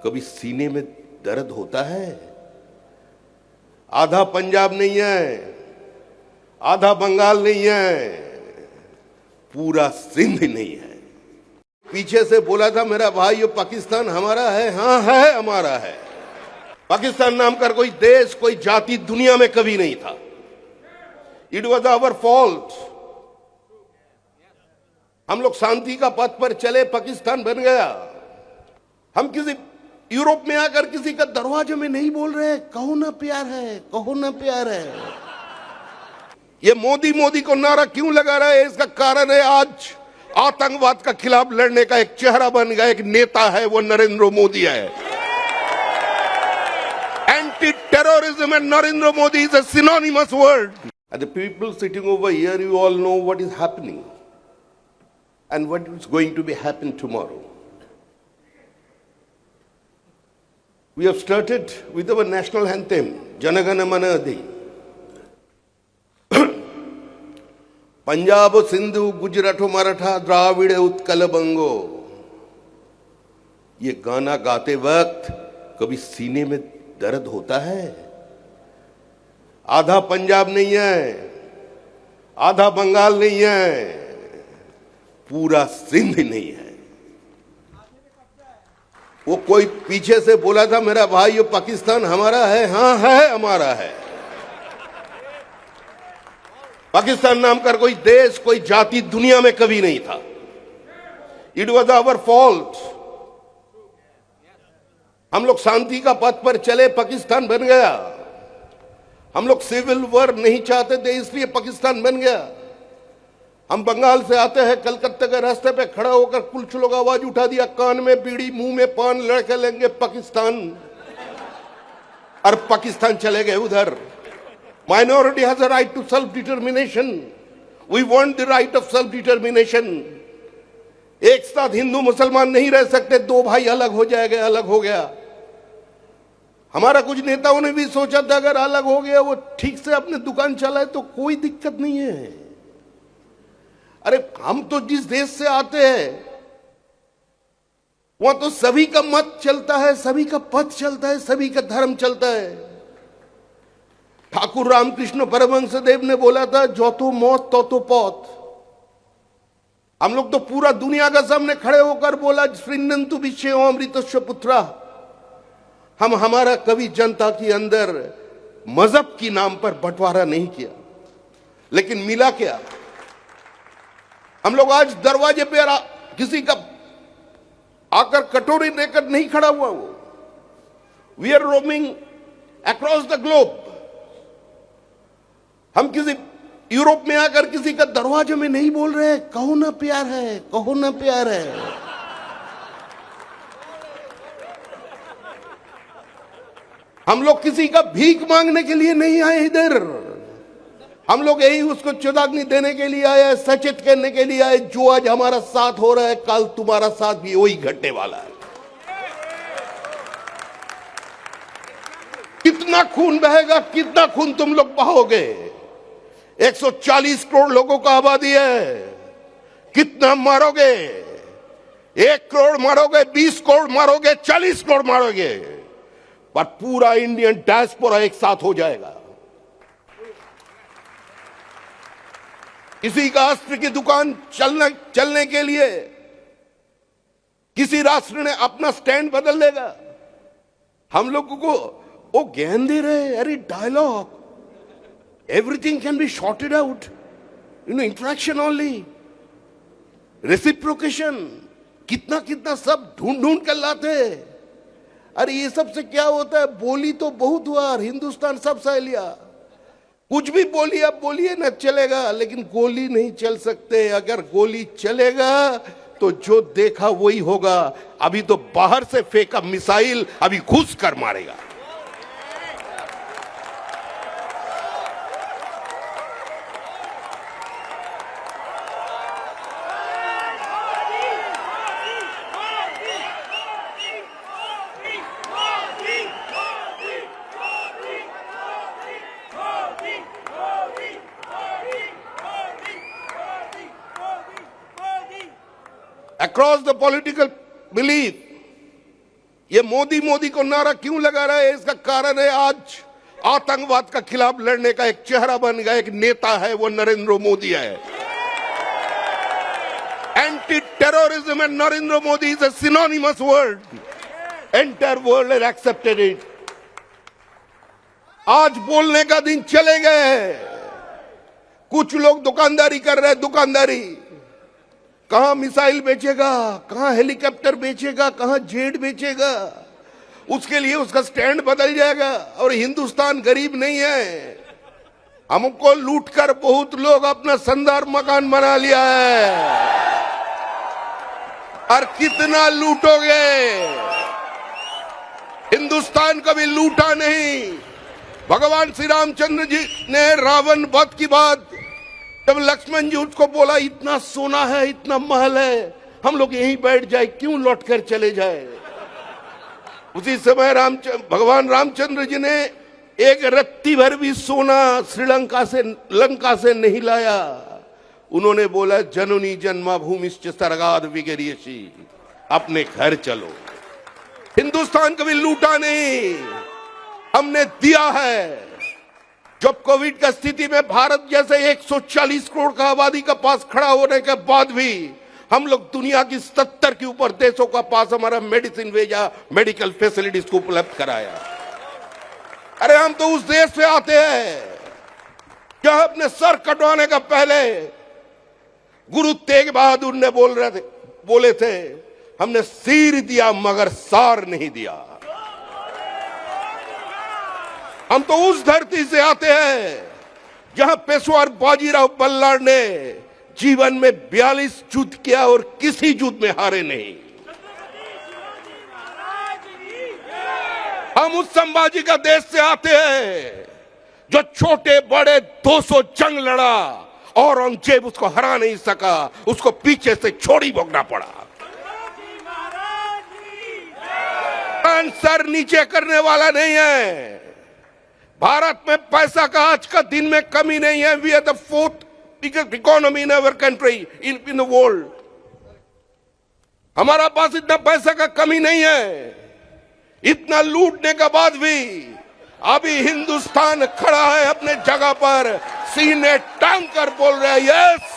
कभी सीने में दर्द होता है? आधा पंजाब नहीं है, आधा बंगाल नहीं है, पूरा सिंध नहीं है। पीछे से बोला था मेरा भाई ये पाकिस्तान हमारा है। हाँ है, हमारा है। पाकिस्तान नाम का कोई देश, कोई जाति दुनिया में कभी नहीं था। It was our fault. हम लोग शांति का पथ पर चले, पाकिस्तान बन गया। हम किसी यूरोप में आकर किसी का दरवाजे में नहीं बोल रहे कहो ना प्यार है, कहो ना प्यार है। ये मोदी मोदी को नारा क्यों लगा रहा है? इसका कारण है आज आतंकवाद का खिलाफ लड़ने का एक चेहरा बन गया, एक नेता है, वो नरेंद्र मोदी है। Anti terrorism and Narendra Modi is a synonymous word. And the people sitting over here, you all know what is happening and what is going to be happen tomorrow. We have started with our national anthem, Jana Gana Mana Adi. Punjab Sindhu Gujarat Maratha Dravida Utkal Banga. ये गाना गाते वक्त कभी सीने में दर्द होता है? आधा पंजाब नहीं है, आधा बंगाल नहीं है, पूरा सिंध नहीं है। वो कोई पीछे से बोला था मेरा भाई ये पाकिस्तान हमारा है। हाँ है, हमारा है। पाकिस्तान नाम का कोई देश, कोई जाति दुनिया में कभी नहीं था। It was our fault. हम लोग शांति का पथ पर चले, पाकिस्तान बन गया। हम लोग सिविल वॉर नहीं चाहते थे, इसलिए पाकिस्तान बन गया। हम बंगाल से आते हैं, कलकत्ता के रास्ते पे खड़ा होकर कुछ लोग आवाज उठा दिया, कान में बीड़ी मुंह में पान, लड़के लेंगे पाकिस्तान, और पाकिस्तान चले गए उधर। Minority has a right to self-determination. We want the right of self-determination. एक साथ हिंदू मुसलमान नहीं रह सकते, दो भाई अलग हो जाएंगे, अलग हो गया। हमारा कुछ नेताओं ने भी सोचा था अगर अलग हो गया, वो ठीक से अपने दुकान चलाए तो कोई दिक्कत नहीं है। अरे हम तो जिस देश से आते हैं वहां तो सभी का मत चलता है, सभी का पथ चलता है, सभी का धर्म चलता है। ठाकुर रामकृष्ण परमहंस देव ने बोला था जो तो मौत तो पौत। हम लोग तो पूरा दुनिया का सामने खड़े होकर बोला श्रीनंतु विषय अमृतस्व पुत्रा। हम हमारा कभी जनता के अंदर मजहब की नाम पर बंटवारा नहीं किया, लेकिन मिला क्या? हम लोग आज दरवाजे पे किसी का आकर कटोरी लेकर नहीं खड़ा हुआ। वो we are roaming across the globe. हम किसी यूरोप में आकर किसी का दरवाजे में नहीं बोल रहे कहो ना प्यार है, कहो ना प्यार है। हम लोग किसी का भीख मांगने के लिए नहीं आए इधर। हम लोग यही उसको चेतावनी देने के लिए आए, सचेत करने के लिए आए, जो आज हमारा साथ हो रहा है कल तुम्हारा साथ भी वही घटने वाला है। कितना खून बहेगा, कितना खून तुम लोग बहाओगे? 140 करोड़ लोगों का आबादी है, कितना मारोगे? 1 करोड़ मारोगे, 20 करोड़ मारोगे, 40 करोड़ मारोगे, पर पूरा इंडियन डायस्पोरा एक साथ हो जाएगा। किसी का अस्त्र की दुकान चलने के लिए किसी राष्ट्र ने अपना स्टैंड बदल लेगा। हम लोगों को वो ज्ञान दे रहे, अरे dialogue, everything can be sorted out, interaction only, reciprocation, कितना कितना सब ढूंढ ढूंढ कर लाते। अरे ये सब से क्या होता है? बोली तो बहुत हुआ, हिंदुस्तान सब सह लिया, कुछ भी बोलिए, अब बोलिए ना चलेगा, लेकिन गोली नहीं चल सकते। अगर गोली चलेगा तो जो देखा वही होगा। अभी तो बाहर से फेंका मिसाइल अभी घुस कर मारेगा। across the political belief, ये मोदी मोदी को नारा क्यों लगा रहा है? इसका कारण है आज आतंकवाद का खिलाफ लड़ने का एक चेहरा बन गया, एक नेता है, वो नरेंद्र मोदी है। Anti terrorism and Narendra Modi is a synonymous word. Entire world has accepted it. आज बोलने का दिन चले गए हैं। कुछ लोग दुकानदारी कर रहे हैं, दुकानदारी। कहां मिसाइल बेचेगा, कहां हेलीकॉप्टर बेचेगा, कहां जेट बेचेगा, उसके लिए उसका स्टैंड बदल जाएगा। और हिंदुस्तान गरीब नहीं है। हमको लूटकर बहुत लोग अपना शानदार मकान बना लिया है। और कितना लूटोगे? हिंदुस्तान कभी लूटा नहीं। भगवान श्री रामचंद्र जी ने रावण वध की बात जब लक्ष्मण जी उसको बोला, इतना सोना है, इतना महल है, हम लोग यहीं बैठ जाए, क्यों लौट कर चले जाए? उसी समय भगवान रामचंद्र जी ने एक रत्ती भर भी सोना श्रीलंका से, लंका से नहीं लाया। उन्होंने बोला, जननी जन्माभूमिश्च स्वर्गाद् विगरीयसी, अपने घर चलो। हिंदुस्तान कभी लूटा नहीं, हमने दिया है। जब कोविड का स्थिति में भारत जैसे 140 करोड़ का आबादी का पास खड़ा होने के बाद भी हम लोग दुनिया की 70 के ऊपर देशों का पास हमारा मेडिसिन भेजा, मेडिकल फैसिलिटीज को उपलब्ध कराया। अरे हम तो उस देश से आते हैं जहां अपने सर कटवाने का पहले गुरु तेग बहादुर ने बोले थे, हमने सिर दिया मगर सार नहीं दिया। हम तो उस धरती से आते हैं जहां पेशवार बाजीराव बल्लाळ ने जीवन में 42 युद्ध किया और किसी युद्ध में हारे नहीं। हम उस संभाजी का देश से आते हैं जो छोटे बड़े 200 जंग लड़ा, औरंगजेब उसको हरा नहीं सका, उसको पीछे से छोड़ी भोगना पड़ा। सर नीचे करने वाला नहीं है। भारत में पैसा का आज का दिन में कमी नहीं है। We are the 4th biggest economy in our country, in the world. हमारा पास इतना पैसा का कमी नहीं है। इतना लूटने के बाद भी अभी हिंदुस्तान खड़ा है अपने जगह पर, सीने टांग कर बोल रहा है, यस